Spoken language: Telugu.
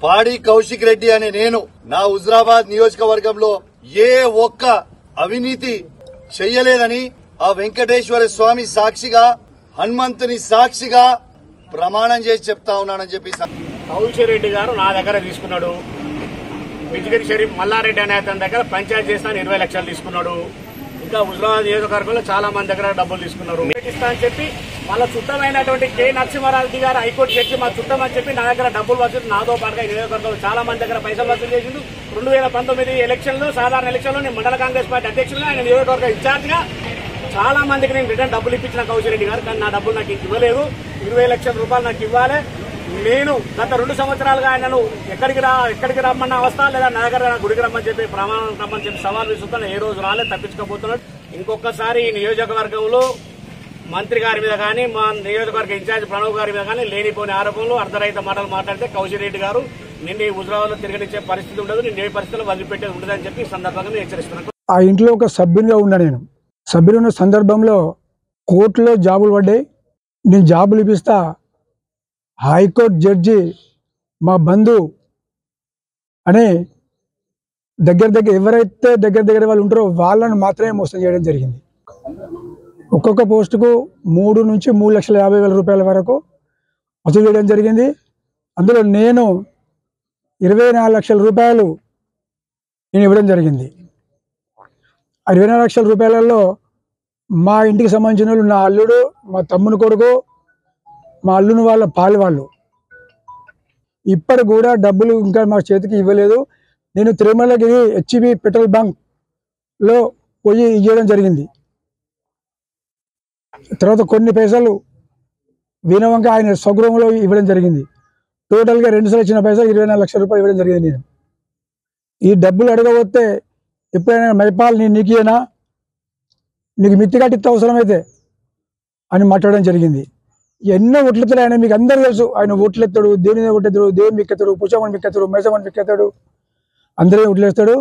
పాడి కౌశిక్ రెడ్డి అనే నేను నా హుజరాబాద్ నియోజకవర్గంలో ఏ ఒక్క అవినీతి చెయ్యలేదని ఆ వెంకటేశ్వర స్వామి సాక్షిగా హనుమంతుని సాక్షిగా ప్రమాణం చేసి చెప్తా ఉన్నానని చెప్పి కౌశిక్ రెడ్డి గారు నా దగ్గర తీసుకున్నాడు. బిజిగిరి షరీఫ్ మల్లారెడ్డి అనే అతని దగ్గర పంచాయతీ చేస్తాను 20 లక్షలు తీసుకున్నాడు. ఇంకా హుజరాబాద్ నియోజకవర్గంలో చాలా మంది దగ్గర డబ్బులు తీసుకున్నారు. ఇస్తా అని చెప్పి వాళ్ళ చుట్టమైనటువంటి కె నరసింహారెడ్డి గారు హైకోర్టు జడ్జి మా చుట్టం అని చెప్పి నా దగ్గర డబ్బులు వసూలు నాతో పాటుగా నియోజకవర్గంలో చాలా మంది దగ్గర పైసలు వసూలు చేసిండు. 2019 ఎలక్షన్లో సాధారణ ఎలక్షన్లో నేను మండల కాంగ్రెస్ పార్టీ అధ్యక్షులుగా ఆయన నియోజకవర్గ ఇన్ఛార్జిగా చాలా మందికి నేను రిటర్న్ డబ్బులు ఇప్పించిన కౌశిక్ రెడ్డి గారు. కానీ నా డబ్బులు నాకు ఇవ్వలేదు. 20 లక్షల రూపాయలు నాకు ఇవ్వాలి. నేను గత 2 సంవత్సరాలుగా ఆయనను ఎక్కడికి రమ్మన్న అవస్థ లేదా నా దగ్గర గుడికి రమ్మని చెప్పి ప్రమాణం రమ్మని చెప్పి సవాల్ విసురుతాను. ఏ రోజు రాలేదు, తప్పించుకోబోతున్నాడు. ఇంకొకసారి ఈ నియోజకవర్గంలో మంత్రి గారి మీద కానీ మా నియోజకవర్గ ఇన్ఛార్జ్ ప్రణవ్ గారి మీద కానీ లేనిపోని ఆరోపణలు అర్ధరహిత మాటలు మాట్లాడితే కౌశిక్ రెడ్డి గారు నిన్ను ఈ హుజరాబాద్ లో తిరగనిచ్చే పరిస్థితి ఉండదు, నిన్ను ఏ పరిస్థితుల్లో వదిలిపెట్టేది ఉండదని చెప్పి ఈ సందర్భంగా నేను హెచ్చరిస్తున్నాను. ఆ ఇంట్లో ఒక సభ్యునిగా ఉన్నా. నేను సభ్యులు ఉన్న సందర్భంలో కోర్టులో జాబులు పడ్డాయి. నేను జాబులు ఇప్పిస్తా హైకోర్టు జడ్జి మా బంధు అని ఎవరైతే దగ్గర వాళ్ళు ఉంటారో వాళ్ళని మాత్రమే మోసం చేయడం జరిగింది. ఒక్కొక్క పోస్టుకు 3 నుంచి 3,50,000 రూపాయల వరకు వసూలు చేయడం జరిగింది. అందులో నేను 24 లక్షల రూపాయలు నేను ఇవ్వడం జరిగింది. ఆ 24 లక్షల రూపాయలలో మా ఇంటికి సంబంధించిన వాళ్ళు, నా అల్లుడు, మా తమ్ముని కొడుకు, మా అల్లుని వాళ్ళ పాలు వాళ్ళు ఇప్పటి కూడా డబ్బులు ఇంకా మా చేతికి ఇవ్వలేదు. నేను తిరుమలగిరి HEB పెట్రోల్ బంక్లో పోయి ఇవ్వడం జరిగింది. తర్వాత కొన్ని పైసలు వినవంక ఆయన స్వగృహంలో ఇవ్వడం జరిగింది. టోటల్గా 2 సార్లు ఇచ్చిన పైసలు 24 లక్షల రూపాయలు ఇవ్వడం జరిగింది. నేను ఈ డబ్బులు అడగబోతే ఎప్పుడైనా మైపాల్ నీకేనా, నీకు మిత్తి కట్టిస్తే అవసరమైతే అని మాట్లాడడం జరిగింది. ఎన్నో ఓట్లెత్తాడు ఆయన, మీకు అందరూ తెలుసు. ఆయన ఓట్లెత్తాడు, దేవుని ఓట్లెత్తాడు, దేవుని మిక్కెత్తాడు, పుచ్చమని మిక్కెత్తాడు, మేసమని మిక్కెత్తాడు, అందరూ ఓట్లేస్తాడు.